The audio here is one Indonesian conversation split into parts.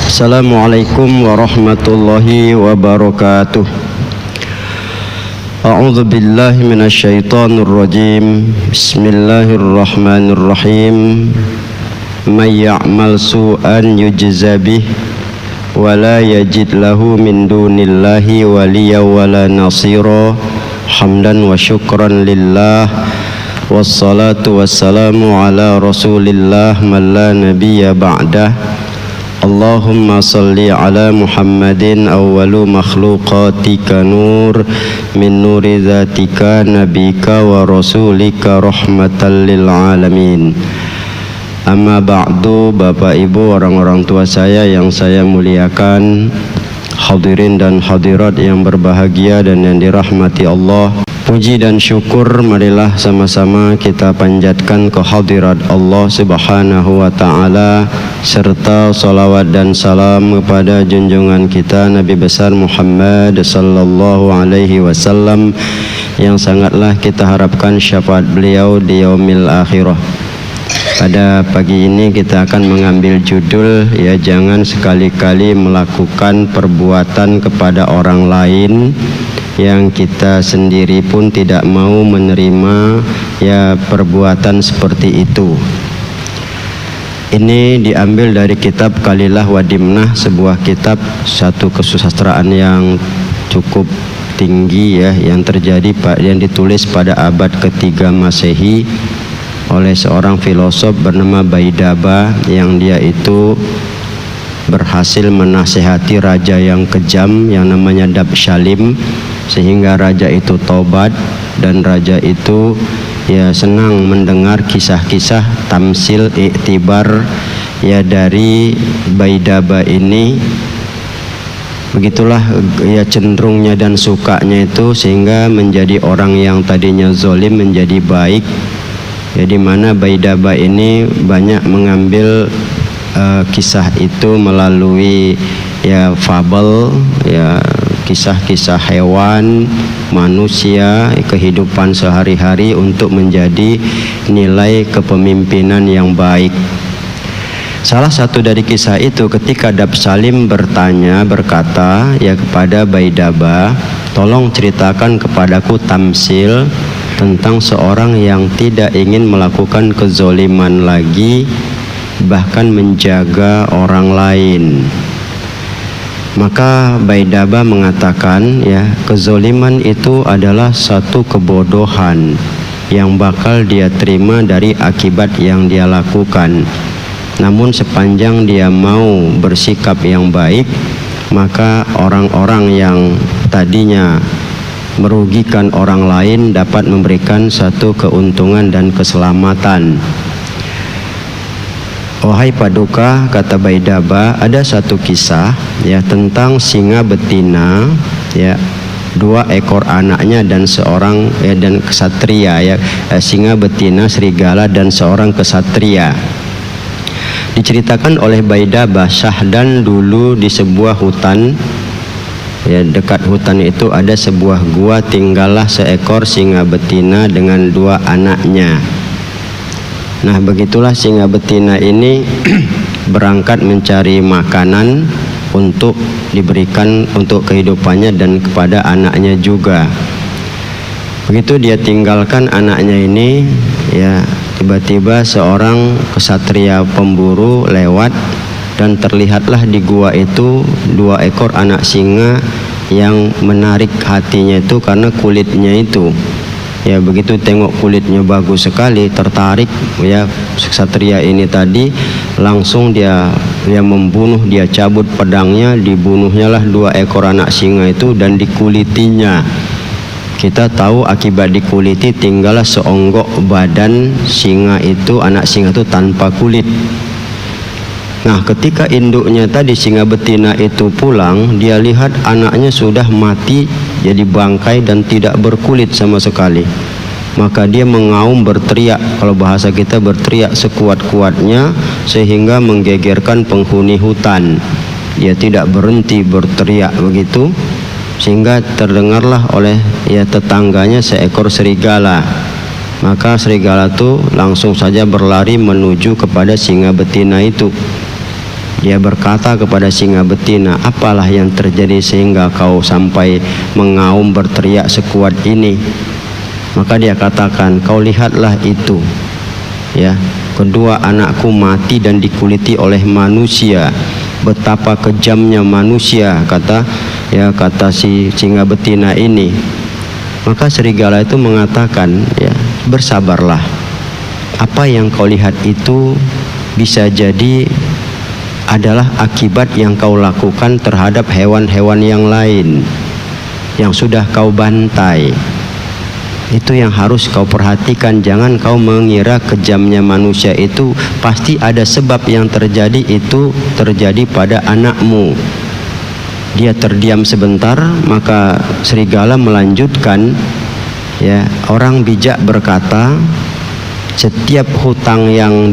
Assalamualaikum warahmatullahi wabarakatuh. A'udzu billahi minasyaitonir rajim. Bismillahirrahmanirrahim. May ya'mal su'an yujza bih wa la yajid lahu min dunillahi waliya wala nasira. Hamdan wa syukran lillah. Wassalatu wassalamu ala rasulillah man la nabiyya ba'dah. Allahumma salli ala Muhammadin awwalu makhluqatika nur min nuri zatika nabika wa rasulika rahmatan lil alamin. Amma ba'du, Bapak Ibu, orang-orang tua saya yang saya muliakan, hadirin dan hadirat yang berbahagia dan yang dirahmati Allah. Puji dan syukur marilah sama-sama kita panjatkan ke hadirat Allah Subhanahu wa ta'ala, serta salawat dan salam kepada junjungan kita Nabi besar Muhammad sallallahu alaihi wasallam, yang sangatlah kita harapkan syafaat beliau di yaumil akhirah. Pada pagi ini kita akan mengambil judul, ya, jangan sekali-kali melakukan perbuatan kepada orang lain yang kita sendiri pun tidak mau menerima, ya, perbuatan seperti itu. Ini diambil dari kitab Kalilah wa Dimnah, sebuah kitab, satu kesusastraan yang cukup tinggi, ya, yang ditulis pada abad ketiga Masehi oleh seorang filosof bernama Baidaba, yang dia itu berhasil menasihati raja yang kejam yang namanya Dabshalim, sehingga raja itu taubat, dan raja itu, ya, senang mendengar kisah-kisah tamsil iktibar, ya, dari Baidaba ini. Begitulah, ya, cenderungnya dan sukanya itu, sehingga menjadi orang yang tadinya zalim menjadi baik, ya, di mana Baidaba ini banyak mengambil kisah itu melalui, ya, fabel, ya, kisah-kisah hewan, manusia, kehidupan sehari-hari untuk menjadi nilai kepemimpinan yang baik. Salah satu dari kisah itu, ketika Dabshalim berkata, ya, kepada Baidaba, tolong ceritakan kepadaku tamsil tentang seorang yang tidak ingin melakukan kezoliman lagi, bahkan menjaga orang lain. Maka Baidaba mengatakan, ya, kezoliman itu adalah satu kebodohan yang bakal dia terima dari akibat yang dia lakukan. Namun sepanjang dia mau bersikap yang baik, maka orang-orang yang tadinya merugikan orang lain dapat memberikan satu keuntungan dan keselamatan. Wahai Paduka, kata Baidaba, ada satu kisah, ya, tentang singa betina, ya, 2 ekor anaknya dan seorang, ya, dan kesatria, ya, singa betina, serigala, dan seorang kesatria. Diceritakan oleh Baidaba, Syahdan dulu di sebuah hutan, ya, dekat hutan itu ada sebuah gua, tinggallah seekor singa betina dengan 2 anaknya. Nah, begitulah singa betina ini berangkat mencari makanan untuk diberikan untuk kehidupannya dan kepada anaknya juga. Begitu dia tinggalkan anaknya ini, ya, tiba-tiba seorang kesatria pemburu lewat, dan terlihatlah di gua itu 2 ekor anak singa yang menarik hatinya itu karena kulitnya itu. Ya, begitu tengok kulitnya bagus sekali, tertarik, ya, kesatria ini tadi, langsung dia membunuh, dia cabut pedangnya, dibunuhnya lah 2 ekor anak singa itu dan dikulitinya. Kita tahu akibat dikuliti tinggallah seonggok badan singa itu, anak singa itu tanpa kulit. Nah, ketika induknya tadi singa betina itu pulang, dia lihat anaknya sudah mati jadi bangkai dan tidak berkulit sama sekali. Maka dia mengaum, berteriak, kalau bahasa kita berteriak sekuat-kuatnya sehingga menggegerkan penghuni hutan. Dia tidak berhenti berteriak begitu, sehingga terdengarlah oleh, ya, tetangganya seekor serigala. Maka serigala itu langsung saja berlari menuju kepada singa betina itu. Dia berkata kepada singa betina, apalah yang terjadi sehingga kau sampai mengaum berteriak sekuat ini? Maka dia katakan, kau lihatlah itu, ya, kedua anakku mati dan dikuliti oleh manusia. Betapa kejamnya manusia, kata si singa betina ini. Maka serigala itu mengatakan, ya, bersabarlah. Apa yang kau lihat itu bisa jadi adalah akibat yang kau lakukan terhadap hewan-hewan yang lain yang sudah kau bantai. Itu yang harus kau perhatikan. Jangan kau mengira kejamnya manusia itu pasti ada sebab yang terjadi, itu terjadi pada anakmu. Dia terdiam sebentar, maka serigala melanjutkan, ya, orang bijak berkata, setiap hutang yang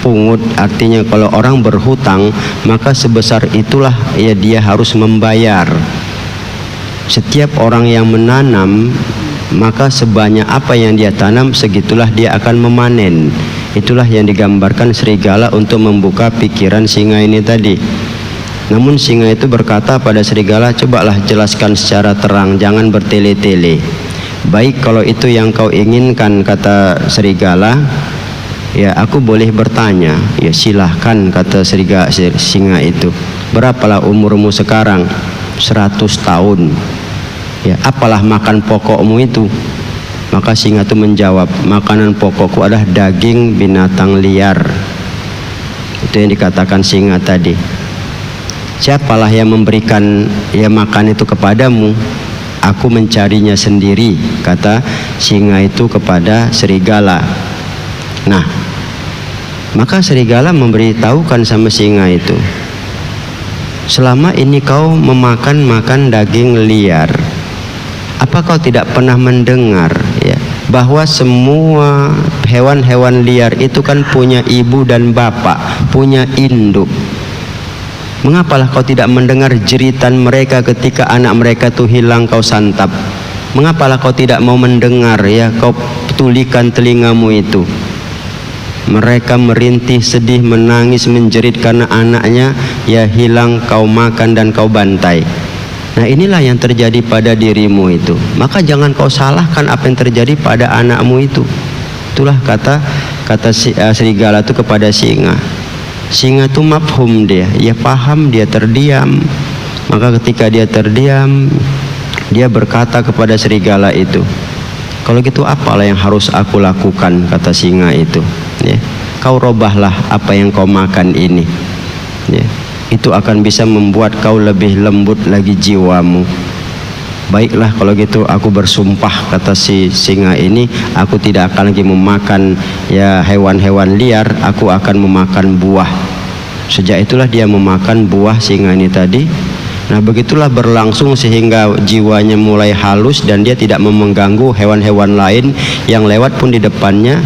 pungut, artinya kalau orang berhutang maka sebesar itulah ya dia harus membayar. Setiap orang yang menanam maka sebanyak apa yang dia tanam segitulah dia akan memanen. Itulah yang digambarkan serigala untuk membuka pikiran singa ini tadi. Namun singa itu berkata pada serigala, cobalah jelaskan secara terang, jangan bertele-tele. Baik, kalau itu yang kau inginkan, kata serigala, ya, aku boleh bertanya. Ya, silahkan, kata singa itu. Berapalah umurmu sekarang? 100 tahun. Ya, apalah makan pokokmu itu? Maka singa itu menjawab, makanan pokokku adalah daging binatang liar. Itu yang dikatakan singa tadi. Siapalah yang memberikan ya makan itu kepadamu? Aku mencarinya sendiri, kata singa itu kepada serigala. Nah, maka serigala memberitahukan sama singa itu, selama ini kau makan daging liar, apa kau tidak pernah mendengar, ya, bahwa semua hewan-hewan liar itu kan punya ibu dan bapak, punya induk. Mengapalah kau tidak mendengar jeritan mereka ketika anak mereka itu hilang kau santap? Mengapalah kau tidak mau mendengar, ya, kau tulikan telingamu itu? Mereka merintih, sedih, menangis, menjerit karena anaknya ya hilang kau makan dan kau bantai. Nah, inilah yang terjadi pada dirimu itu. Maka jangan kau salahkan apa yang terjadi pada anakmu itu. Itulah kata serigala itu kepada singa. Singa itu mafhum, dia paham, dia terdiam. Maka ketika dia terdiam, dia berkata kepada serigala itu, kalau gitu apalah yang harus aku lakukan, kata singa itu, ya, kau robahlah apa yang kau makan ini, ya, itu akan bisa membuat kau lebih lembut lagi jiwamu. Baiklah kalau gitu aku bersumpah, kata si singa ini, aku tidak akan lagi memakan ya hewan-hewan liar, aku akan memakan buah. Sejak itulah dia memakan buah singa ini tadi. Nah, begitulah berlangsung sehingga jiwanya mulai halus dan dia tidak mengganggu hewan-hewan lain yang lewat pun di depannya.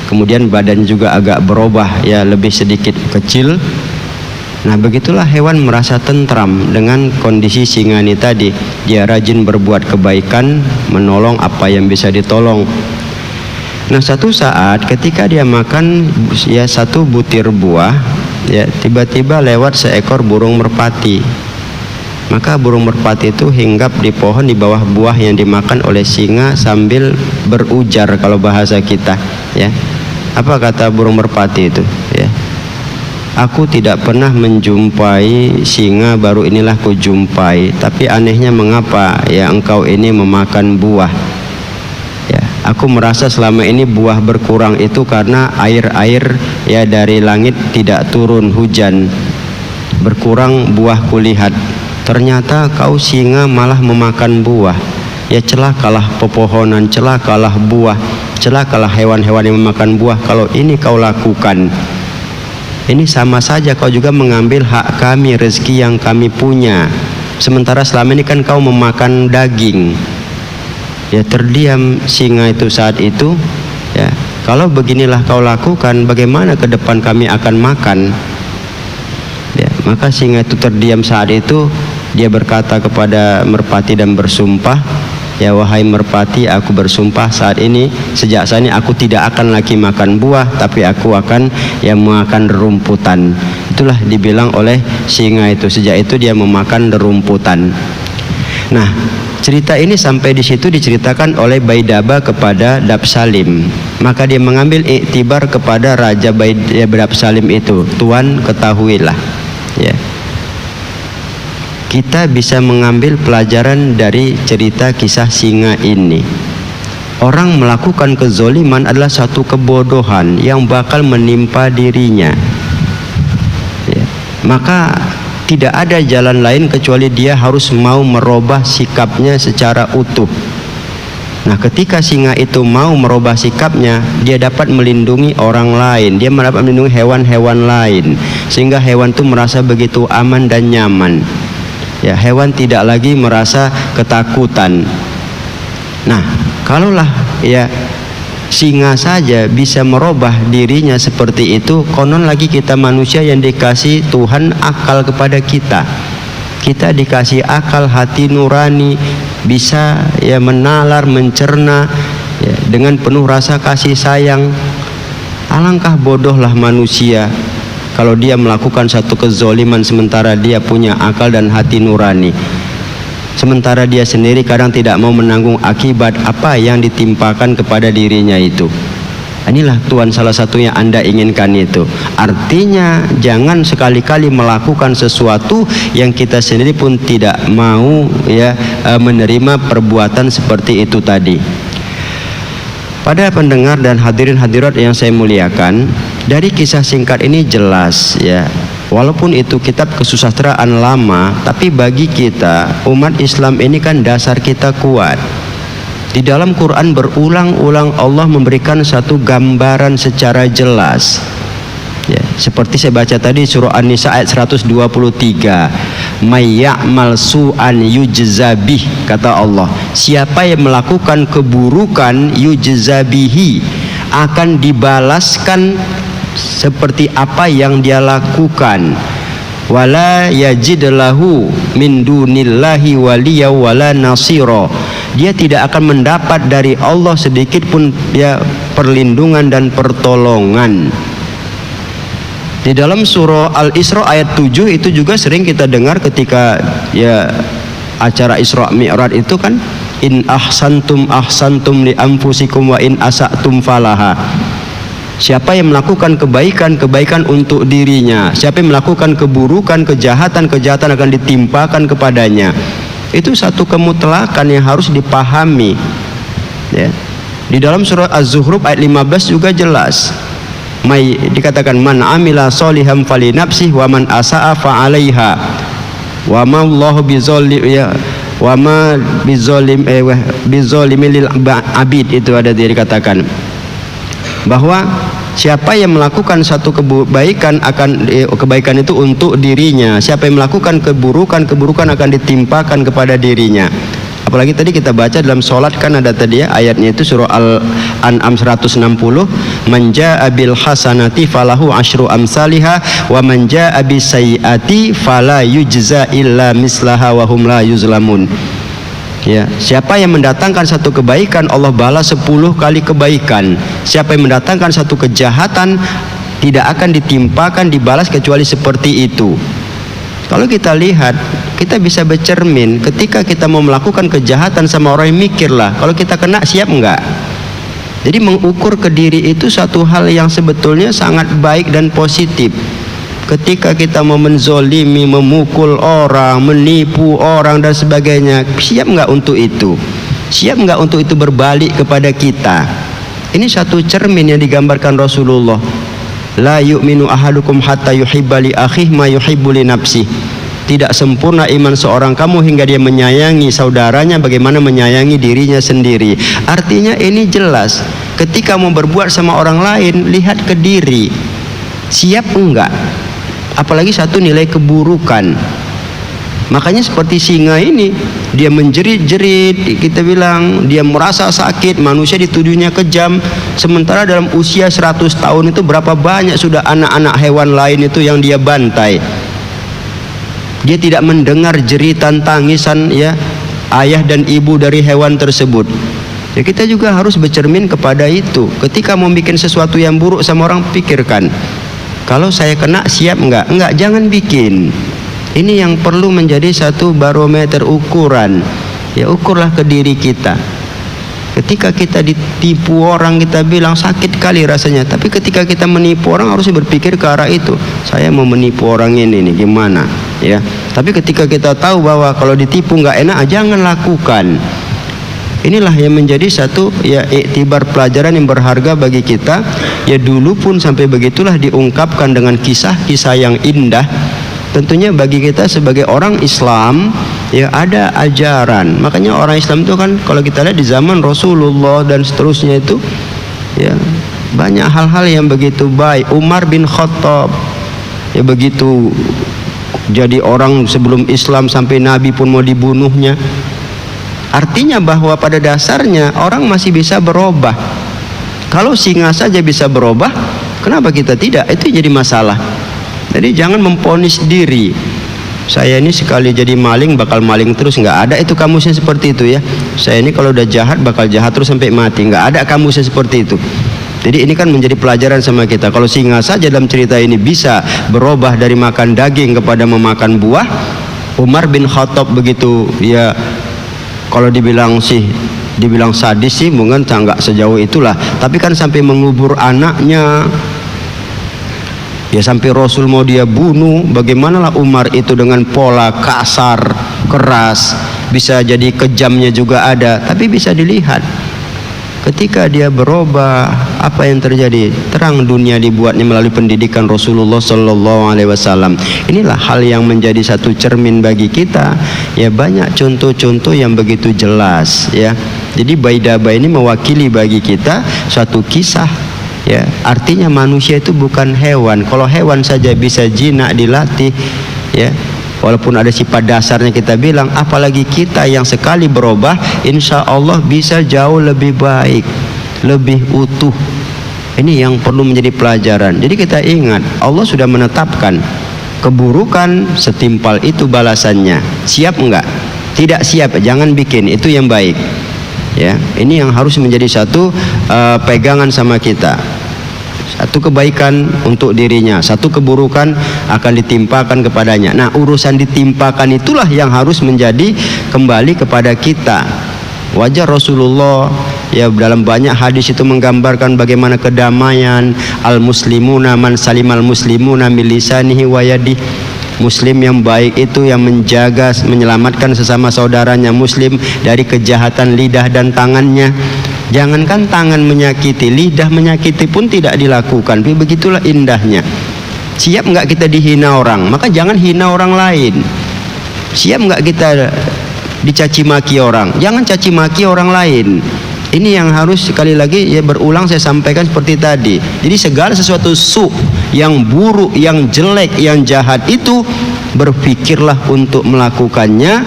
Kemudian badan juga agak berubah, ya, lebih sedikit kecil. Nah, begitulah hewan merasa tentram dengan kondisi singa ini tadi. Dia rajin berbuat kebaikan, menolong apa yang bisa ditolong. Nah, satu saat ketika dia makan ya satu butir buah, ya, tiba-tiba lewat seekor burung merpati. Maka burung merpati itu hinggap di pohon di bawah buah yang dimakan oleh singa sambil berujar kalau bahasa kita, ya. Apa kata burung merpati itu, ya? Aku tidak pernah menjumpai singa, baru inilah ku jumpai. Tapi anehnya mengapa ya engkau ini memakan buah? Ya, aku merasa selama ini buah berkurang itu karena air ya dari langit tidak turun hujan. Berkurang buah kulihat. Ternyata kau singa malah memakan buah. Ya, celakalah pepohonan, celakalah buah, celakalah hewan-hewan yang memakan buah kalau ini kau lakukan. Ini sama saja kau juga mengambil hak kami, rezeki yang kami punya. Sementara selama ini kan kau memakan daging. Ya, terdiam singa itu saat itu, ya. Kalau beginilah kau lakukan, bagaimana ke depan kami akan makan? Ya, maka singa itu terdiam saat itu. Dia berkata kepada merpati dan bersumpah, ya wahai merpati, aku bersumpah sejak saat ini aku tidak akan lagi makan buah, tapi aku akan makan rumputan. Itulah dibilang oleh singa itu, sejak itu dia memakan rumputan. Nah, cerita ini sampai di situ diceritakan oleh Baidaba kepada Dabsalim. Maka dia mengambil iktibar kepada Raja Dabsalim itu. Tuan, ketahuilah, ya, kita bisa mengambil pelajaran dari cerita kisah singa ini. Orang melakukan kezoliman adalah satu kebodohan yang bakal menimpa dirinya, ya. Maka tidak ada jalan lain kecuali dia harus mau merubah sikapnya secara utuh. Nah, ketika singa itu mau merubah sikapnya, dia dapat melindungi orang lain, dia dapat melindungi hewan-hewan lain, sehingga hewan itu merasa begitu aman dan nyaman. Ya, hewan tidak lagi merasa ketakutan. Nah, kalaulah ya singa saja bisa merubah dirinya seperti itu, konon lagi kita manusia yang dikasih Tuhan akal kepada kita. Kita dikasih akal, hati nurani, bisa ya menalar, mencerna ya, dengan penuh rasa kasih sayang. Alangkah bodohlah manusia kalau dia melakukan satu kezoliman sementara dia punya akal dan hati nurani, sementara dia sendiri kadang tidak mau menanggung akibat apa yang ditimpakan kepada dirinya itu. Inilah Tuhan salah satunya Anda inginkan itu. Artinya jangan sekali-kali melakukan sesuatu yang kita sendiri pun tidak mau ya menerima perbuatan seperti itu tadi. Pada pendengar dan hadirin hadirat yang saya muliakan, dari kisah singkat ini jelas ya, walaupun itu kitab kesusastraan lama, tapi bagi kita umat Islam ini kan dasar kita kuat. Di dalam Quran berulang-ulang Allah memberikan satu gambaran secara jelas. Ya, seperti saya baca tadi surah An-Nisa ayat 123, may ya'mal su'an yujzabih, kata Allah, siapa yang melakukan keburukan yujzabihi, akan dibalaskan seperti apa yang dia lakukan. Wala yajid lahu min dunillahi waliya wala nasira, dia tidak akan mendapat dari Allah sedikit pun ya perlindungan dan pertolongan. Di dalam surah Al-Isra ayat 7 itu juga sering kita dengar ketika ya acara Isra Mi'raj itu kan, in ahsantum ahsantum li anfusikum wa in asa'tum falaha. Siapa yang melakukan kebaikan, kebaikan untuk dirinya. Siapa yang melakukan keburukan, kejahatan, kejahatan akan ditimpakan kepadanya. Itu satu kemutlakan yang harus dipahami ya. Di dalam surah Az-Zukhruf ayat 15 juga jelas, dikatakan man amila solihan fali nafsih wa man asa'a fa 'alaiha wa ma Allahu bizalim ya wa ma bizalimi lil abid. Itu ada dikatakan bahwa siapa yang melakukan satu kebaikan kebaikan itu untuk dirinya, siapa yang melakukan keburukan akan ditimpakan kepada dirinya. Apalagi tadi kita baca dalam sholat kan ada tadi ya ayatnya itu surah Al-An'am 160, man jaa'a bil hasanati falahu asyru amsalihha wa man jaa'a bis sayyiati fala yujza illa mislaha wa hum la yuzlamun. Ya, siapa yang mendatangkan satu kebaikan Allah balas 10 kali kebaikan. Siapa yang mendatangkan satu kejahatan tidak akan ditimpakan dibalas kecuali seperti itu. Kalau kita lihat, kita bisa bercermin ketika kita mau melakukan kejahatan sama orang yang mikirlah, kalau kita kena siap enggak? Jadi mengukur ke diri itu satu hal yang sebetulnya sangat baik dan positif. Ketika kita mau menzolimi, memukul orang, menipu orang dan sebagainya, siap enggak untuk itu? Siap enggak untuk itu berbalik kepada kita? Ini satu cermin yang digambarkan Rasulullah. La yu'minu ahadukum hatta yuhibba li akhihi ma yuhibbu li nafsihi. Tidak sempurna iman seorang kamu hingga dia menyayangi saudaranya bagaimana menyayangi dirinya sendiri. Artinya ini jelas, ketika mau berbuat sama orang lain, lihat ke diri. Siap enggak? Apalagi satu nilai keburukan. Makanya seperti singa ini, dia menjerit-jerit, kita bilang dia merasa sakit, manusia dituduhnya kejam. Sementara dalam usia 100 tahun itu berapa banyak sudah anak-anak hewan lain itu yang dia bantai. Dia tidak mendengar jeritan tangisan ya ayah dan ibu dari hewan tersebut. Ya, kita juga harus bercermin kepada itu. Ketika mau bikin sesuatu yang buruk sama orang, pikirkan, kalau saya kena siap enggak? Enggak, jangan bikin. Ini yang perlu menjadi satu barometer ukuran. Ya, ukurlah ke diri kita. Ketika kita ditipu orang, kita bilang sakit kali rasanya. Tapi ketika kita menipu orang, harus berpikir ke arah itu. Saya mau menipu orang ini nih, gimana? Ya. Tapi ketika kita tahu bahwa kalau ditipu nggak enak, jangan lakukan. Inilah yang menjadi satu ya iktibar pelajaran yang berharga bagi kita. Ya, dulu pun sampai begitulah diungkapkan dengan kisah-kisah yang indah. Tentunya bagi kita sebagai orang Islam, ya ada ajaran. Makanya orang Islam itu kan kalau kita lihat di zaman Rasulullah dan seterusnya itu, ya banyak hal-hal yang begitu baik. Umar bin Khattab, ya begitu jadi orang sebelum Islam sampai Nabi pun mau dibunuhnya. Artinya bahwa pada dasarnya orang masih bisa berubah. Kalau singa saja bisa berubah, kenapa kita tidak? Itu jadi masalah. Jadi jangan memponis diri. Saya ini sekali jadi maling bakal maling terus, nggak ada itu kamusnya seperti itu ya. Saya ini kalau udah jahat bakal jahat terus sampai mati, nggak ada kamusnya seperti itu. Jadi ini kan menjadi pelajaran sama kita. Kalau singa saja dalam cerita ini bisa berubah dari makan daging kepada memakan buah, Umar bin Khattab begitu ya. Kalau dibilang sadis sih mungkin nggak sejauh itulah, tapi kan sampai mengubur anaknya, ya sampai Rasul mau dia bunuh. Bagaimanalah Umar itu dengan pola kasar, keras, bisa jadi kejamnya juga ada, tapi bisa dilihat ketika dia berubah apa yang terjadi. Terang dunia dibuatnya melalui pendidikan Rasulullah Sallallahu Alaihi Wasallam. Inilah hal yang menjadi satu cermin bagi kita. Ya banyak contoh-contoh yang begitu jelas ya. Jadi Baidaba ini mewakili bagi kita suatu kisah. Ya, artinya manusia itu bukan hewan. Kalau hewan saja bisa jinak dilatih, ya, walaupun ada sifat dasarnya kita bilang, apalagi kita yang sekali berubah, insya Allah bisa jauh lebih baik, lebih utuh. Ini yang perlu menjadi pelajaran. Jadi kita ingat, Allah sudah menetapkan keburukan setimpal itu balasannya. Siap enggak? Tidak siap, jangan bikin. Itu yang baik. Ya, ini yang harus menjadi satu pegangan sama kita. Satu kebaikan untuk dirinya, satu keburukan akan ditimpakan kepadanya. Nah, urusan ditimpakan itulah yang harus menjadi kembali kepada kita. Wajar Rasulullah ya dalam banyak hadis itu menggambarkan bagaimana kedamaian al-muslimuna man salimal muslimuna min lisanihi wa yadihi. Muslim yang baik itu yang menjaga, menyelamatkan sesama saudaranya muslim dari kejahatan lidah dan tangannya. Jangankan tangan menyakiti, lidah menyakiti pun tidak dilakukan. Tapi begitulah indahnya. Siap enggak kita dihina orang? Maka jangan hina orang lain. Siap enggak kita dicaci maki orang? Jangan caci maki orang lain. Ini yang harus sekali lagi ya berulang saya sampaikan seperti tadi. Jadi segala sesuatu yang buruk, yang jelek, yang jahat itu berpikirlah untuk melakukannya.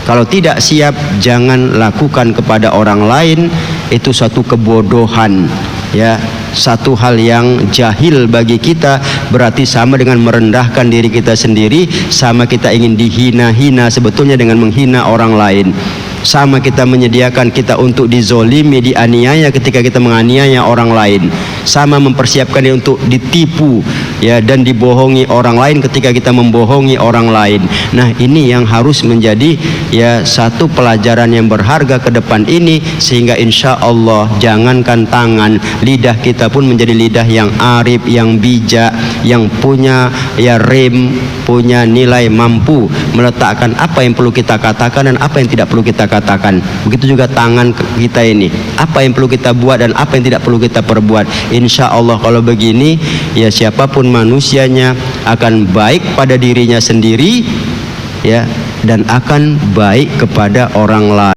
Kalau tidak siap, jangan lakukan kepada orang lain. Itu satu kebodohan, ya, satu hal yang jahil bagi kita. Berarti sama dengan merendahkan diri kita sendiri, sama kita ingin dihina-hina sebetulnya dengan menghina orang lain. Sama kita menyediakan kita untuk dizolimi, dianiaya ketika kita menganiaya orang lain. Sama mempersiapkan dia untuk ditipu ya dan dibohongi orang lain ketika kita membohongi orang lain. Nah, ini yang harus menjadi ya satu pelajaran yang berharga ke depan ini, sehingga insya Allah jangankan tangan, lidah kita pun menjadi lidah yang arif, yang bijak, yang punya ya rem, punya nilai, mampu meletakkan apa yang perlu kita katakan dan apa yang tidak perlu kita katakan. Begitu juga tangan kita ini, apa yang perlu kita buat dan apa yang tidak perlu kita perbuat. Insya Allah kalau begini ya siapapun manusianya akan baik pada dirinya sendiri ya, dan akan baik kepada orang lain.